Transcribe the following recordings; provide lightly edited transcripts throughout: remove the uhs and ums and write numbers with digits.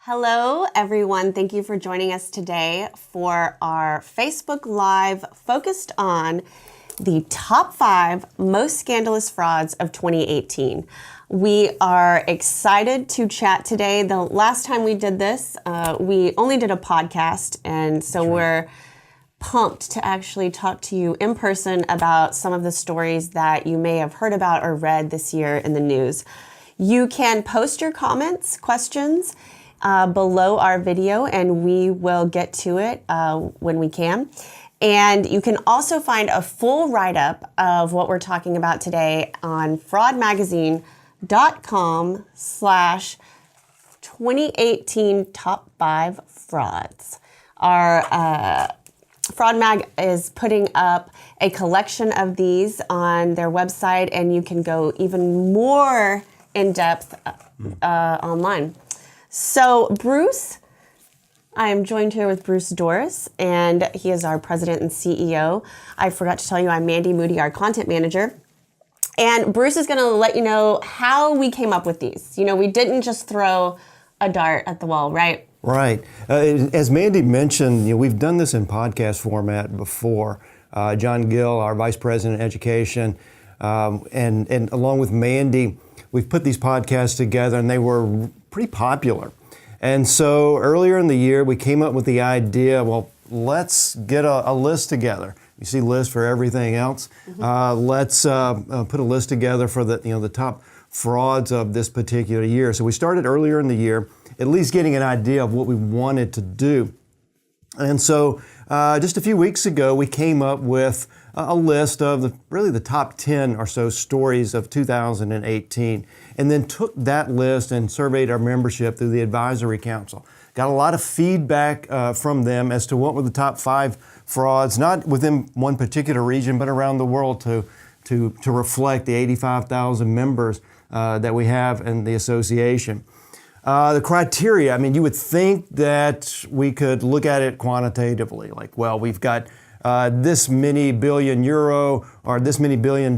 Hello, everyone. Thank you for joining us today for our Facebook Live focused on the top 5 most scandalous frauds of 2018. We are excited to chat today. The last time we did this, we only did a podcast, and so we're pumped to actually talk to you in person about some of the stories that you may have heard about or read this year in the news. You can post your comments, questions, below our video, and we will get to it when we can. And you can also find a full write-up of what we're talking about today on fraudmagazine.com/2018 top 5 frauds. Our Fraud Mag is putting up a collection of these on their website, and you can go even more in depth online. So, Bruce, I am joined here with Bruce Doris, and he is our president and CEO. I forgot to tell you, I'm Mandy Moody, our content manager. And Bruce is going to let you know how we came up with these. You know, we didn't just throw a dart at the wall, right? Right. As Mandy mentioned, we've done this in podcast format before. John Gill, our vice president of education, and along with Mandy, we've put these podcasts together, and they were pretty popular. And so earlier in the year, we came up with the idea, well, let's get a list together. You see lists for everything else. Let's put a list together for the top frauds of this particular year. So we started earlier in the year, at least getting an idea of what we wanted to do. And so just a few weeks ago, we came up with a list of the top 10 or so stories of 2018, and then took that list and surveyed our membership through the advisory council. Got a lot of feedback from them as to what were the top 5 frauds, not within one particular region, but around the world to reflect the 85,000 members that we have in the association. The criteria, I mean, you would think that we could look at it quantitatively, like, well, we've got this many billion euro or this many $1 billion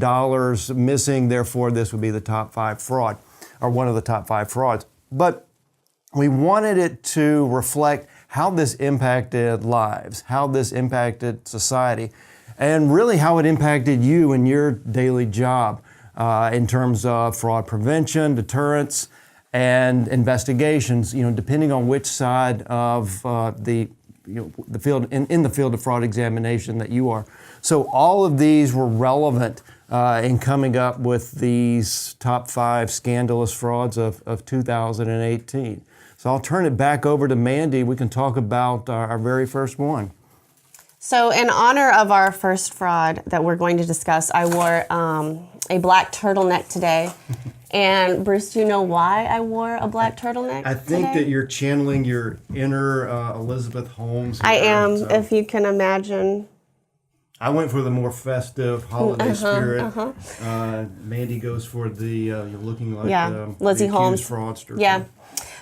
missing, therefore this would be the top 5 fraud, or one of the top 5 frauds. But we wanted it to reflect how this impacted lives, how this impacted society, and really how it impacted you in your daily job in terms of fraud prevention, deterrence, and investigations, depending on which side of the field, in the field of fraud examination that you are. So all of these were relevant in coming up with these top 5 scandalous frauds of 2018. So I'll turn it back over to Mandy. We can talk about our very first one. So in honor of our first fraud that we're going to discuss, I wore a black turtleneck today. And Bruce, do you know why I wore a black turtleneck I think today? that you're channeling your inner Elizabeth Holmes. I am, if you can imagine. I went for the more festive holiday spirit. Mandy goes for the looking like Lizzie the Holmes fraudster. Yeah.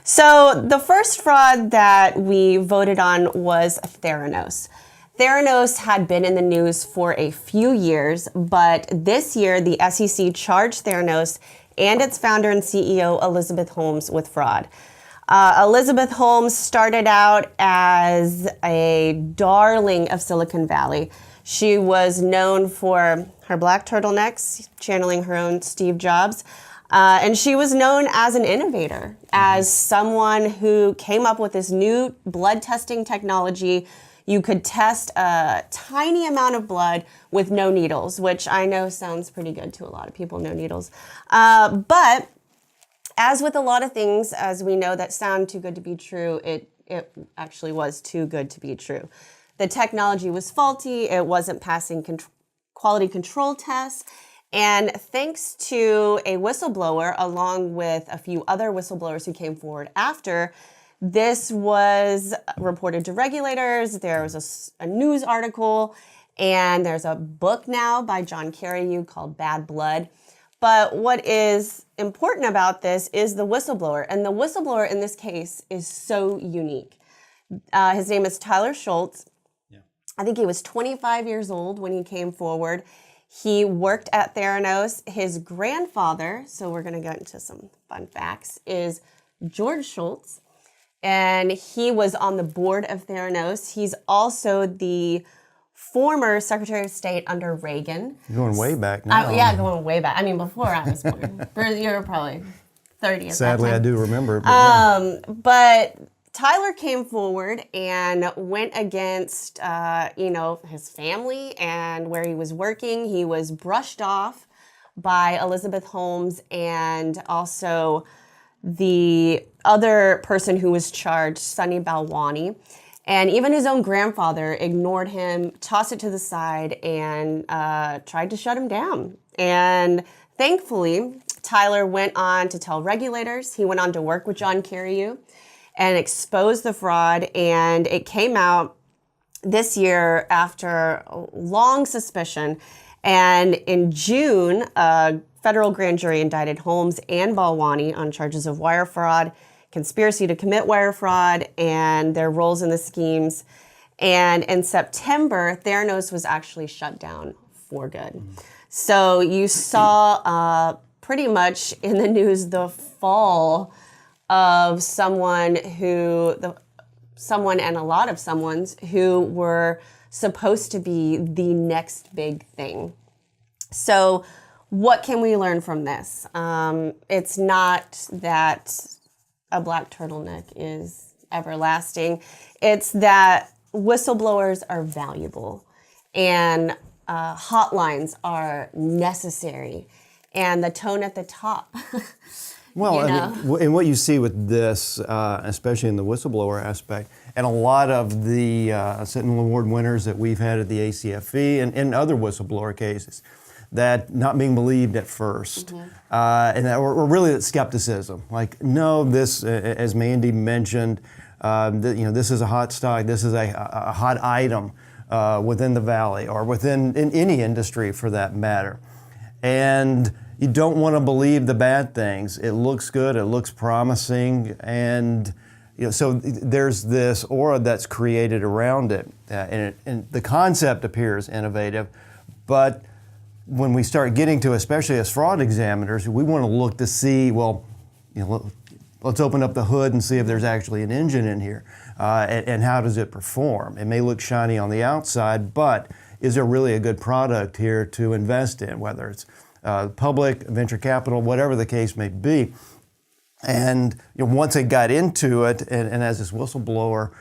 So the first fraud that we voted on was Theranos. Theranos had been in the news for a few years, but this year the SEC charged Theranos and its founder and CEO, Elizabeth Holmes, with fraud. Elizabeth Holmes started out as a darling of Silicon Valley. She was known for her black turtlenecks, channeling her own Steve Jobs. And she was known as an innovator, as someone who came up with this new blood testing technology. You could test a tiny amount of blood with no needles, which I know sounds pretty good to a lot of people, no needles. But as with a lot of things, as we know that sound too good to be true, it actually was too good to be true. The technology was faulty, it wasn't passing quality control tests, and thanks to a whistleblower, along with a few other whistleblowers who came forward after, this was reported to regulators. There was a news article, and there's a book now by John Carreyrou called Bad Blood. But what is important about this is the whistleblower, and the whistleblower in this case is so unique. His name is Tyler Shultz. Yeah. I think he was 25 years old when he came forward. He worked at Theranos. His grandfather, so we're going to get into some fun facts, is George Shultz. and he was on the board of Theranos. He's also the former Secretary of State under Reagan. You're going way back now. Yeah, going way back. I mean, before I was born. You're probably 30 at Sadly, that time. I do remember it. But But Tyler came forward and went against, his family and where he was working. He was brushed off by Elizabeth Holmes and also the other person who was charged, Sunny Balwani. And even his own grandfather ignored him, tossed it to the side, and tried to shut him down. And thankfully, Tyler went on to tell regulators. He went on to work with John Carreyrou and expose the fraud. And it came out this year after long suspicion. And in June, a federal grand jury indicted Holmes and Balwani on charges of wire fraud, conspiracy to commit wire fraud, and their roles in the schemes. And in September, Theranos was actually shut down for good. So you saw pretty much in the news the fall of someone and a lot of someones who were supposed to be the next big thing. So what can we learn from this? It's not that a black turtleneck is everlasting. It's that whistleblowers are valuable and hotlines are necessary, and the tone at the top. Well, and what you see with this, especially in the whistleblower aspect, and a lot of the Sentinel Award winners that we've had at the ACFE and other whistleblower cases, that not being believed at first, and that, or really that skepticism. Like, no, this, as Mandy mentioned, this is a hot stock, this is a hot item within the Valley or in any industry for that matter. And you don't want to believe the bad things. It looks good, it looks promising, and so there's this aura that's created around it, and the concept appears innovative, but when we start getting to, especially as fraud examiners, we want to look to see, let's open up the hood and see if there's actually an engine in here, and how does it perform? It may look shiny on the outside, but is there really a good product here to invest in, whether it's public, venture capital, whatever the case may be. And once it got into it, and as this whistleblower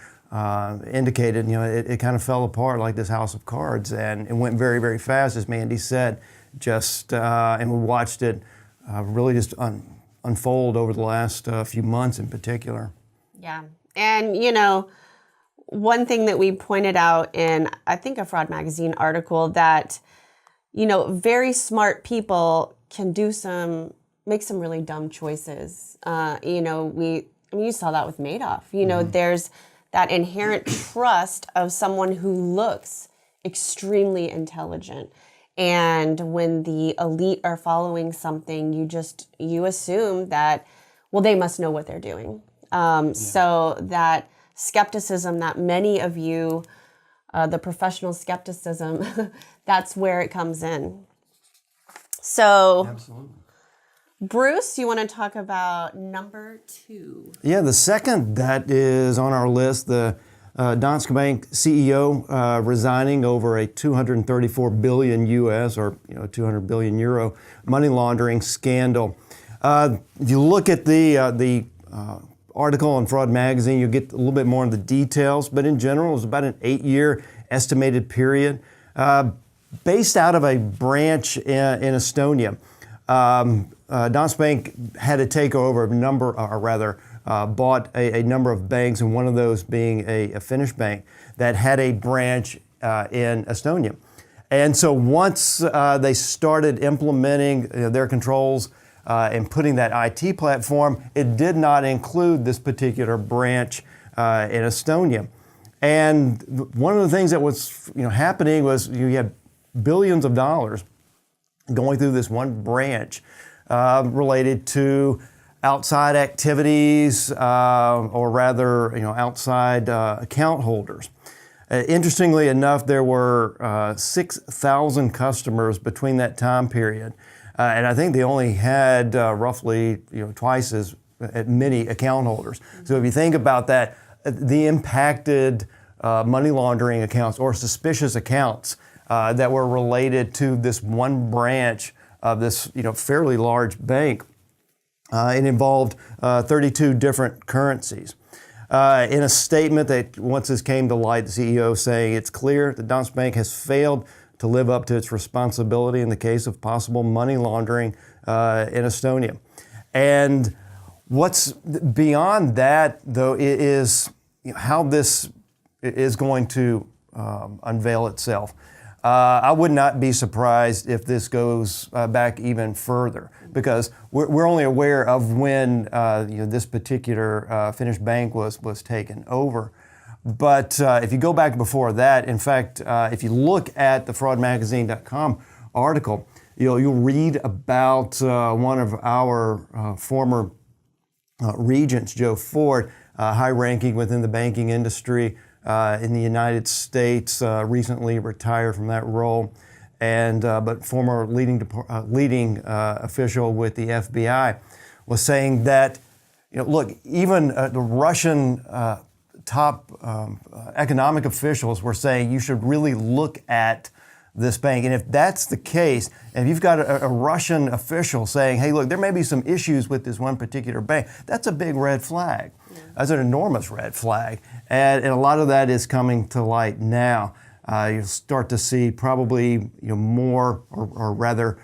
indicated, it kind of fell apart like this house of cards, and it went very, very fast, as Mandy said. And we watched it really just unfold over the last few months in particular. Yeah, and one thing that we pointed out in, I think, a Fraud Magazine article that, very smart people can make some really dumb choices. You saw that with Madoff. There's that inherent trust of someone who looks extremely intelligent. And when the elite are following something, you assume that, they must know what they're doing. So that skepticism that many of you, the professional skepticism, that's where it comes in. So, absolutely. Bruce, you want to talk about number 2? Yeah, the second that is on our list, the Danske Bank CEO resigning over a 234 billion US or 200 billion euro money laundering scandal. If you look at the article in Fraud Magazine, you get a little bit more of the details, but in general, it was about an 8-year estimated period, based out of a branch in Estonia. Danske Bank had a takeover of bought a number of banks, and one of those being a Finnish bank that had a branch in Estonia. And so once they started implementing their controls and putting that IT platform, it did not include this particular branch in Estonia. And one of the things that was happening was you had billions of dollars going through this one branch related to outside activities, or rather, outside account holders. Interestingly enough, there were 6,000 customers between that time period, and I think they only had roughly twice as many account holders. So if you think about that, the impacted money laundering accounts or suspicious accounts that were related to this one branch of this fairly large bank, it involved 32 different currencies. In a statement that once this came to light, the CEO saying it's clear that Danske Bank has failed to live up to its responsibility in the case of possible money laundering in Estonia. And what's beyond that, though, is how this is going to unveil itself. I would not be surprised if this goes back even further, because we're only aware of when this particular Finnish bank was taken over. But if you go back before that, in fact, if you look at the fraudmagazine.com article, you'll read about one of our former regents, Joe Ford, high-ranking within the banking industry in the United States, recently retired from that role, and but former leading official with the FBI, was saying that look, even the Russian top economic officials were saying you should really look at this bank. And if that's the case, and if you've got a Russian official saying, hey, look, there may be some issues with this one particular bank, that's a big red flag. Yeah. That's an enormous red flag. And a lot of that is coming to light now. You'll start to see probably more, or rather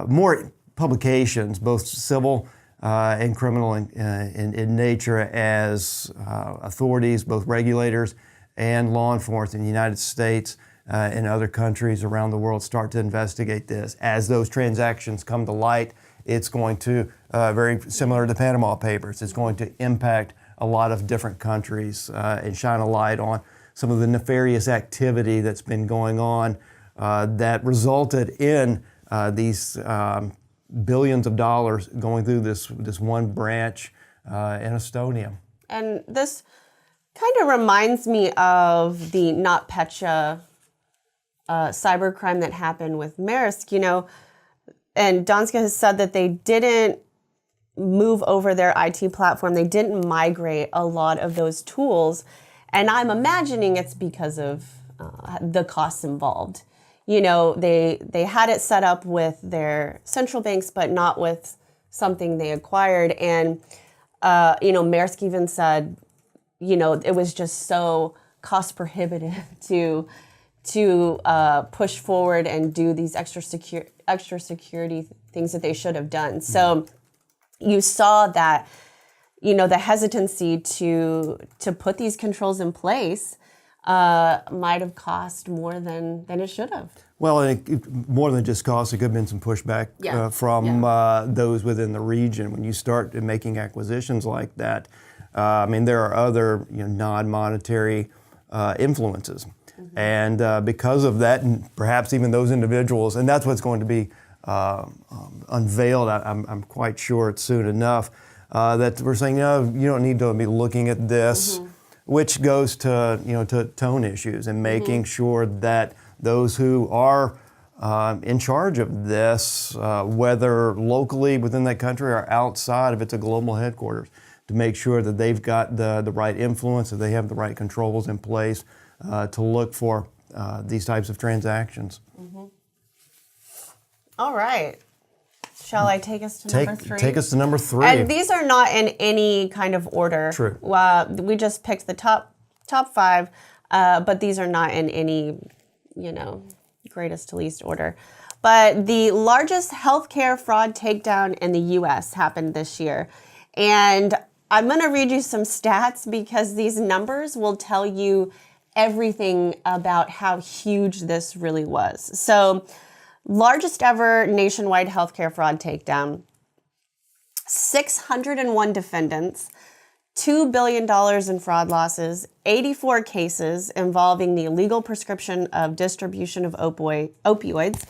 more publications, both civil and criminal in nature, as authorities, both regulators and law enforcement in the United States and other countries around the world start to investigate this. As those transactions come to light, it's going to, very similar to the Panama Papers, it's going to impact a lot of different countries and shine a light on some of the nefarious activity that's been going on that resulted in these billions of dollars going through this one branch in Estonia. And this kind of reminds me of the NotPetya cybercrime that happened with Maersk, and Danske has said that they didn't move over their IT platform. They didn't migrate a lot of those tools. And I'm imagining it's because of the costs involved. They had it set up with their central banks, but not with something they acquired. And, Maersk even said, it was just so cost prohibitive to push forward and do these extra security things that they should have done. So you saw that, the hesitancy to put these controls in place might have cost more than it should have. Well, more than just cost, it could have been some pushback from those within the region. When you start making acquisitions like that, there are other non-monetary influences. Mm-hmm. And because of that, and perhaps even those individuals, and that's what's going to be unveiled, I'm quite sure it's soon enough, that we're saying, you don't need to be looking at this, mm-hmm. which goes to tone issues and making mm-hmm. sure that those who are in charge of this, whether locally within that country or outside, if it's a global headquarters, to make sure that they've got the right influence, that they have the right controls in place to look for these types of transactions. Mm-hmm. All right. Shall I take us to number 3? Take us to number 3. And these are not in any kind of order. True. We just picked the top 5, but these are not in any, greatest to least order. But the largest healthcare fraud takedown in the U.S. happened this year. And I'm going to read you some stats because these numbers will tell you everything about how huge this really was. So, largest ever nationwide healthcare fraud takedown, 601 defendants, $2 billion in fraud losses, 84 cases involving the illegal prescription of distribution of opioids.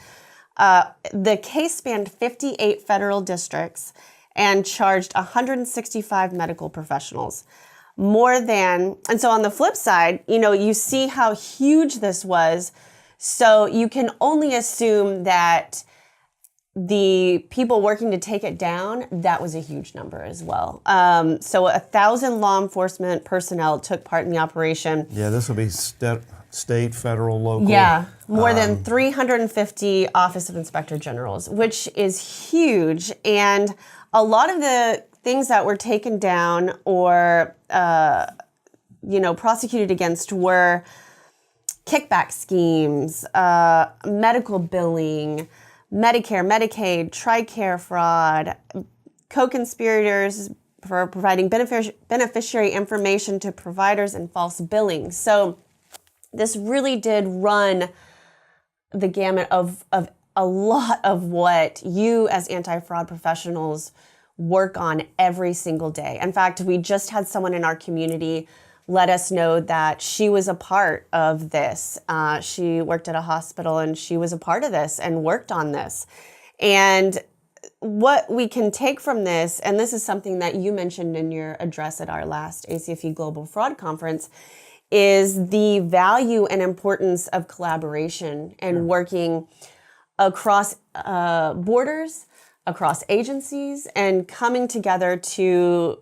The case spanned 58 federal districts and charged 165 medical professionals. And so on the flip side, you see how huge this was. So you can only assume that the people working to take it down, that was a huge number as well. So 1,000 law enforcement personnel took part in the operation. Yeah, this will be state, federal, local. Yeah, more than 350 Office of Inspector Generals, which is huge. And a lot of the things that were taken down or prosecuted against were kickback schemes, medical billing, Medicare, Medicaid, TRICARE fraud, co-conspirators for providing beneficiary information to providers and false billing. So this really did run the gamut of a lot of what you as anti-fraud professionals work on every single day. In fact, we just had someone in our community let us know that she was a part of this. She worked at a hospital and she was a part of this and worked on this. And what we can take from this, and this is something that you mentioned in your address at our last ACFE Global Fraud Conference, is the value and importance of collaboration and working across borders, across agencies, and coming together to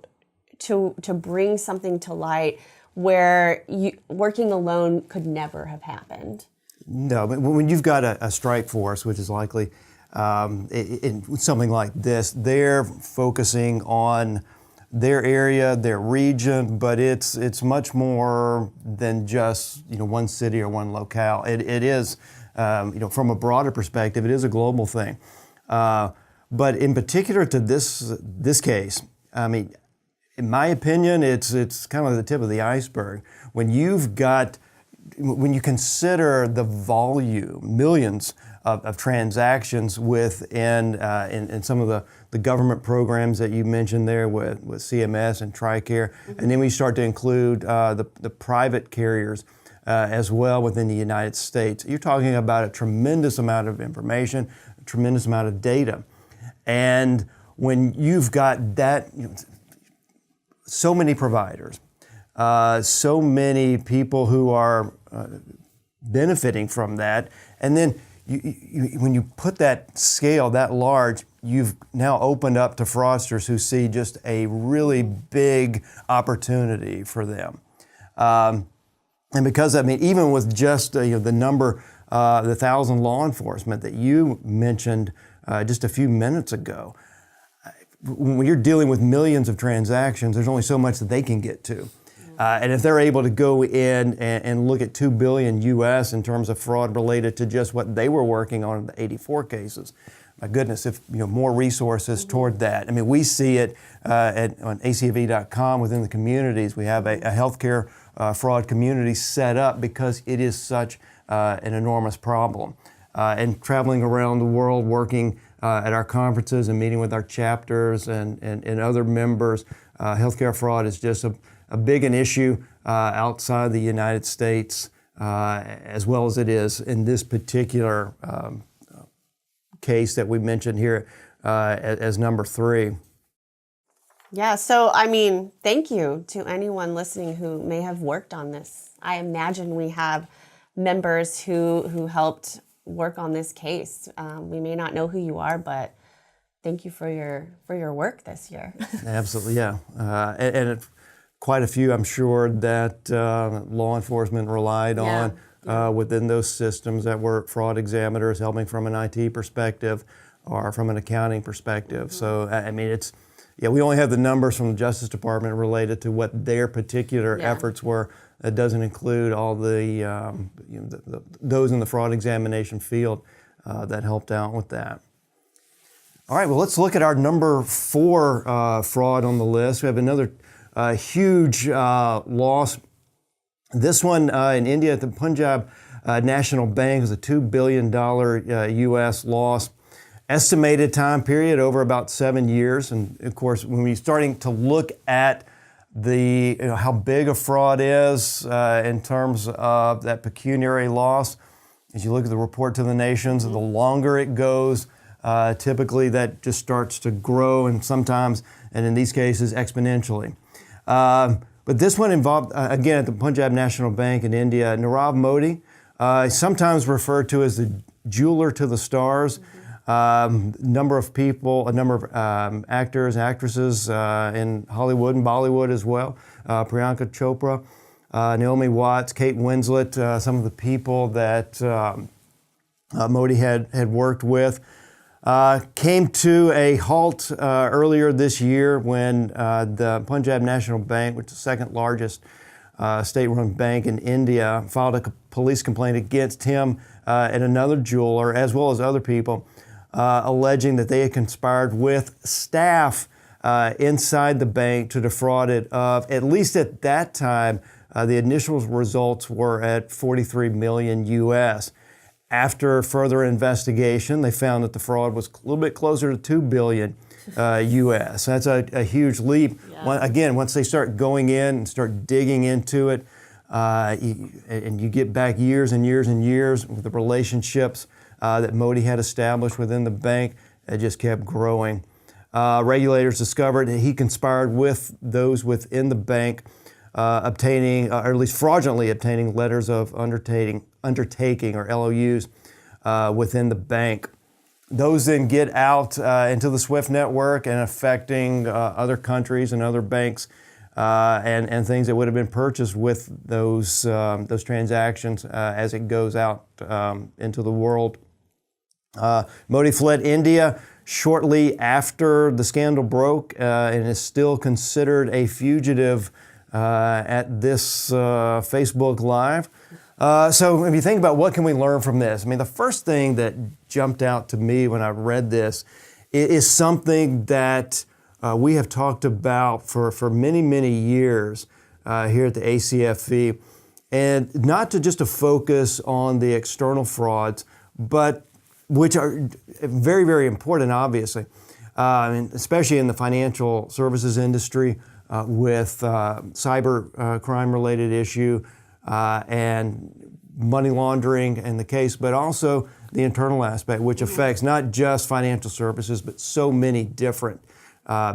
bring something to light where working alone could never have happened. No, but when you've got a strike force, which is likely in something like this, they're focusing on their area, their region, but it's much more than just one city or one locale. It is from a broader perspective, it is a global thing. But in particular to this case, I mean, in my opinion, it's kind of the tip of the iceberg. When you consider the volume, millions of transactions within in some of the government programs that you mentioned there with CMS and TRICARE, and then we start to include the private carriers as well within the United States. You're talking about a tremendous amount of information, a tremendous amount of data. And when you've got that, so many providers, so many people who are benefiting from that, and then when you put that scale that large, you've now opened up to fraudsters who see just a really big opportunity for them. And because, I mean, even with just the number, the 1,000 law enforcement that you mentioned just a few minutes ago, when you're dealing with millions of transactions, there's only so much that they can get to. And if they're able to go in and look at $2 billion US in terms of fraud related to just what they were working on in the 84 cases, my goodness, if more resources toward that. I mean, we see it on acfe.com within the communities. We have a healthcare fraud community set up because it is such an enormous problem. And traveling around the world, working at our conferences and meeting with our chapters and other members, healthcare fraud is just a big an issue outside the United States, as well as it is in this particular case that we mentioned here as number 3. Yeah, so I mean, thank you to anyone listening who may have worked on this. I imagine we have members who helped work on this case. We may not know who you are, but thank you for your work this year. Absolutely, yeah. And quite a few, I'm sure, that law enforcement relied on within those systems that were fraud examiners helping from an IT perspective or from an accounting perspective. Mm-hmm. So, I mean, we only have the numbers from the Justice Department related to what their particular efforts were. It doesn't include all the those in the fraud examination field that helped out with that. All right, well, let's look at our number 4 fraud on the list. We have another huge loss. This one in India at the Punjab National Bank was a $2 billion U.S. loss. Estimated time period over about 7 years. And of course, when we're starting to look at the how big a fraud is in terms of that pecuniary loss, as you look at the report to the nations, the longer it goes, typically that just starts to grow, and sometimes, and in these cases, exponentially. But this one involved, again, at the Punjab National Bank in India, Nirav Modi, sometimes referred to as the jeweler to the stars. Number of people, a number of actors, actresses in Hollywood and Bollywood as well. Priyanka Chopra, Naomi Watts, Kate Winslet, some of the people that Modi had worked with. Came to a halt earlier this year when the Punjab National Bank, which is the second largest state-run bank in India, filed a police complaint against him and another jeweler, as well as other people, alleging that they had conspired with staff inside the bank to defraud it of, at least at that time, the initial results were at 43 million US. After further investigation, they found that the fraud was a little bit closer to 2 billion US. That's a huge leap. Yeah. Again, once they start going in and start digging into it, and you get back years and years and years with the relationships that Modi had established within the bank, it just kept growing. Regulators discovered that he conspired with those within the bank, obtaining, or at least fraudulently obtaining, letters of undertaking or LOUs within the bank. Those then get out into the SWIFT network and affecting other countries and other banks and things that would have been purchased with those transactions as it goes out into the world. Modi fled India shortly after the scandal broke and is still considered a fugitive at this Facebook Live. So if you think about what can we learn from this, I mean, the first thing that jumped out to me when I read this is something that we have talked about for many, many years here at the ACFE, and not just to focus on the external frauds, but which are very, very important, obviously, especially in the financial services industry with cyber crime-related issue and money laundering in the case, but also the internal aspect, which affects not just financial services, but so many different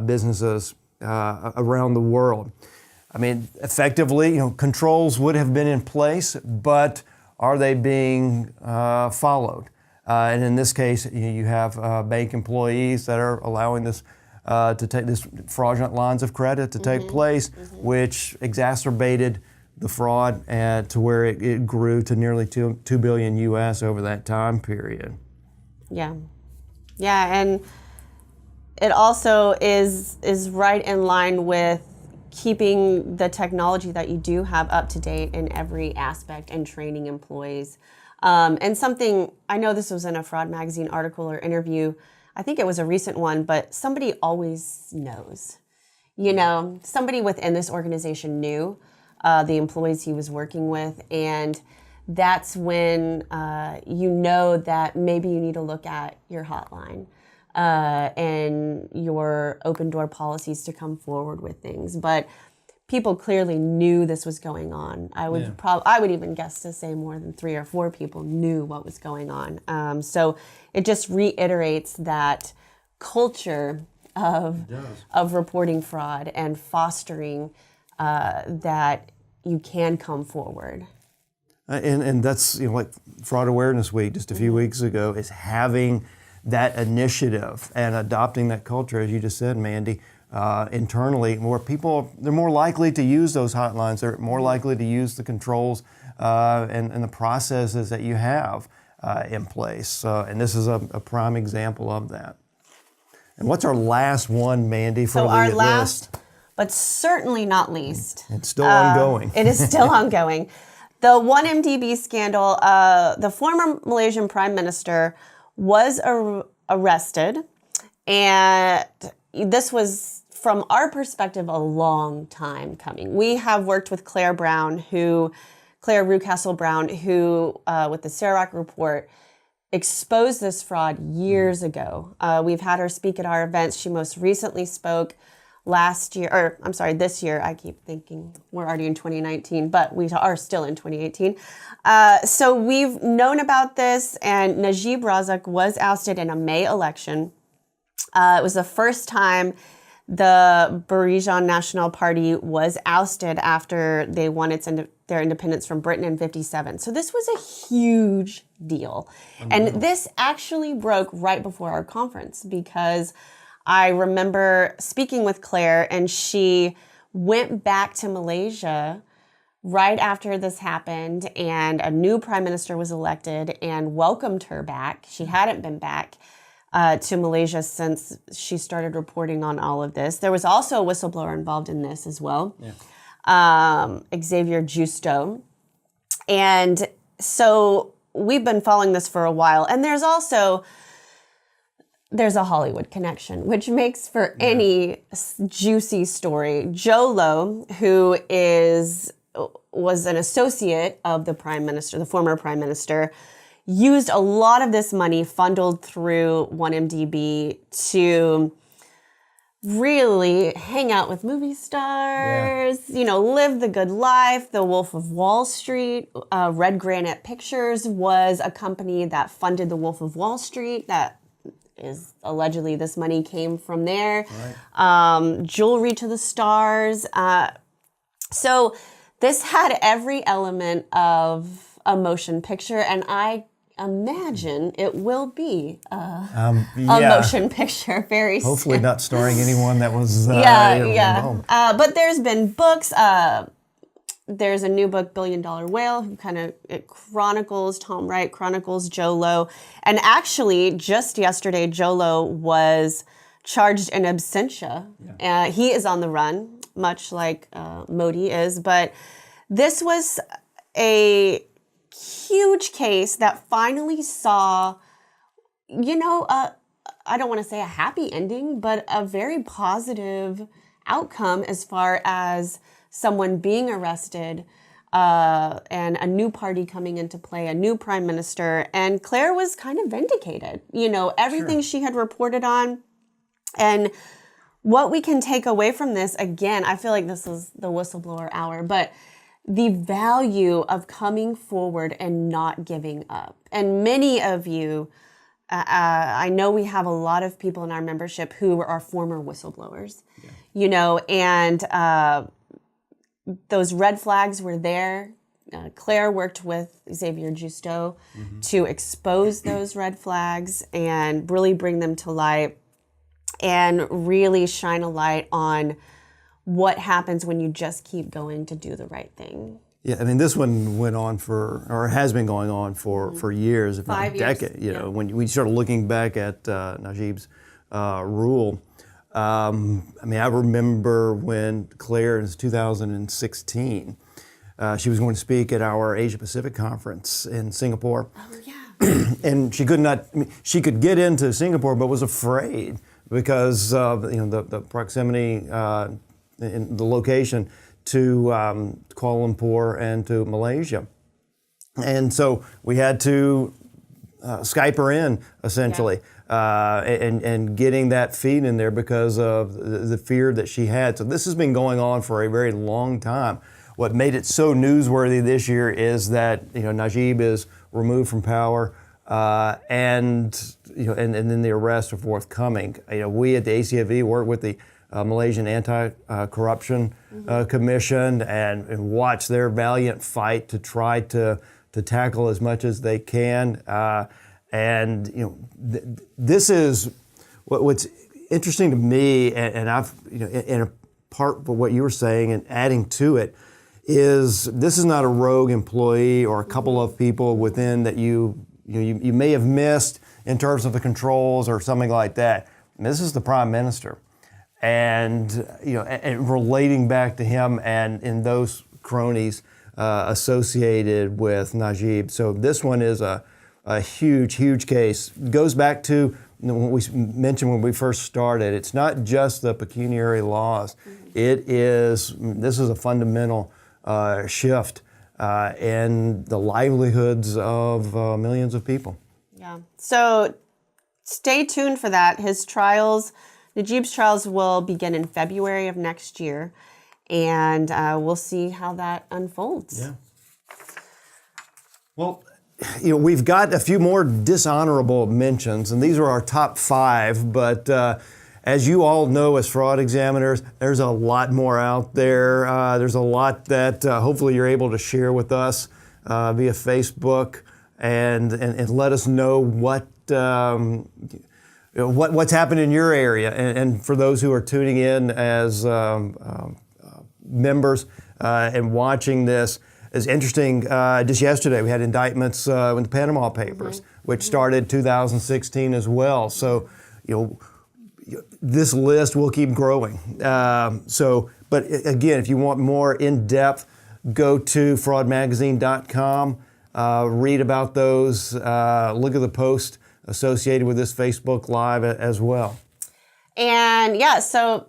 businesses around the world. I mean, effectively, controls would have been in place, but are they being followed? And in this case, you have bank employees that are allowing this to take this fraudulent lines of credit to take place, which exacerbated the fraud to where it grew to nearly 2 billion US over that time period. Yeah, and it also is right in line with keeping the technology that you do have up to date in every aspect and training employees. And something, I know this was in a Fraud Magazine article or interview, I think it was a recent one, but somebody always knows. Somebody within this organization knew the employees he was working with, and that's when you know that maybe you need to look at your hotline and your open door policies to come forward with things. But people clearly knew this was going on. I would even guess to say more than 3 or 4 people knew what was going on. So it just reiterates that culture of reporting fraud and fostering that you can come forward. And that's like Fraud Awareness Week just a few weeks ago is having that initiative and adopting that culture, as you just said, Mandy, internally, where people, they're more likely to use those hotlines, they're more likely to use the controls and the processes that you have in place. And this is a prime example of that. And what's our last one, Mandy, for the our list? Last, but certainly not least. It's still ongoing. It is still ongoing. The 1MDB scandal, the former Malaysian Prime Minister was arrested, and this was, from our perspective, a long time coming. We have worked with Claire Rucastle Brown, who, with the Serac report, exposed this fraud years ago. We've had her speak at our events. She most recently spoke this year. I keep thinking we're already in 2019, but we are still in 2018. So we've known about this, and Najib Razak was ousted in a May election. It was the first time the Barijan National Party was ousted after they won their independence from Britain in 1957. So this was a huge deal. And this actually broke right before our conference, because I remember speaking with Claire, and she went back to Malaysia right after this happened, and a new prime minister was elected and welcomed her back. She hadn't been back to Malaysia since she started reporting on all of this. There was also a whistleblower involved in this as well, Xavier Justo. And so we've been following this for a while. And there's a Hollywood connection, which makes for any juicy story. Joe Low, who was an associate of the prime minister, the former prime minister, used a lot of this money funneled through 1MDB to really hang out with movie stars, live the good life. The Wolf of Wall Street, Red Granite Pictures was a company that funded the Wolf of Wall Street. That is allegedly this money came from there. Right. Jewelry to the stars. So this had every element of a motion picture, and I imagine it will be a motion picture very soon. Hopefully not starring anyone that was but there's been books. There's a new book, $1 Billion Whale, who it chronicles, Tom Wright chronicles Joe Low. And actually, just yesterday, Joe Low was charged in absentia. Yeah. He is on the run, much like Modi is. But this was a huge case that finally saw, I don't want to say a happy ending, but a very positive outcome as far as someone being arrested and a new party coming into play, a new prime minister. And Claire was kind of vindicated, everything she had reported on. And what we can take away from this, again, I feel like this is the whistleblower hour, but the value of coming forward and not giving up. And many of you, I know we have a lot of people in our membership who are former whistleblowers, and those red flags were there. Claire worked with Xavier Justo to expose those red flags and really bring them to light and really shine a light on what happens when you just keep going to do the right thing. Yeah, I mean, this one went on has been going on for years, if not a decade. When we started looking back at Najib's rule, I remember when Claire, in 2016, she was going to speak at our Asia Pacific conference in Singapore. Oh, yeah. And she could get into Singapore, but was afraid because of the proximity in the location to Kuala Lumpur and to Malaysia. And so we had to Skype her in, essentially, and getting that feed in there because of the fear that she had. So this has been going on for a very long time. What made it so newsworthy this year is that Najib is removed from power, and then the arrests are forthcoming. We at the ACFE work with the Malaysian Anti-Corruption Commission and watch their valiant fight to try to tackle as much as they can. This is what's interesting to me, and I've in a part of what you were saying and adding to it is this is not a rogue employee or a couple of people within that you may have missed in terms of the controls or something like that. This is the prime minister. And and relating back to him and in those cronies associated with Najib. So this one is a huge case. Goes back to what we mentioned when we first started. It's not just the pecuniary laws. This is a fundamental shift in the livelihoods of millions of people. Yeah. So stay tuned for that. Najib's trials will begin in February of next year, and we'll see how that unfolds. Yeah. Well, we've got a few more dishonorable mentions, and these are our top 5, but as you all know, as fraud examiners, there's a lot more out there. There's a lot that hopefully you're able to share with us via Facebook and let us know what's happened in your area. And for those who are tuning in as members and watching this, it's interesting. Just yesterday, we had indictments in the Panama Papers, which started 2016 as well. So, this list will keep growing. But again, if you want more in depth, go to fraudmagazine.com, read about those, look at the post associated with this Facebook Live as well. And so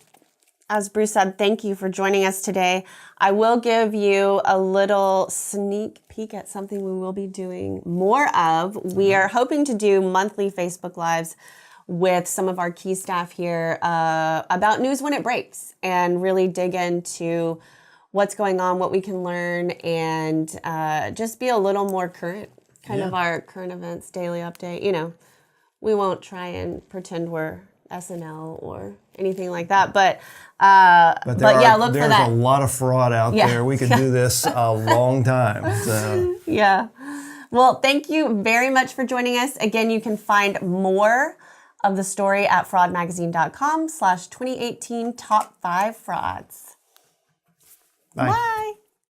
as Bruce said, thank you for joining us today. I will give you a little sneak peek at something we will be doing more of. We are hoping to do monthly Facebook Lives with some of our key staff here about news when it breaks and really dig into what's going on, what we can learn, and just be a little more current, kind of our current events, daily update. We won't try and pretend we're SNL or anything like that, but look for that. There's a lot of fraud out there. We could do this a long time. So. Yeah. Well, thank you very much for joining us. Again, you can find more of the story at fraudmagazine.com/2018 Top 5 Frauds. Bye. Bye.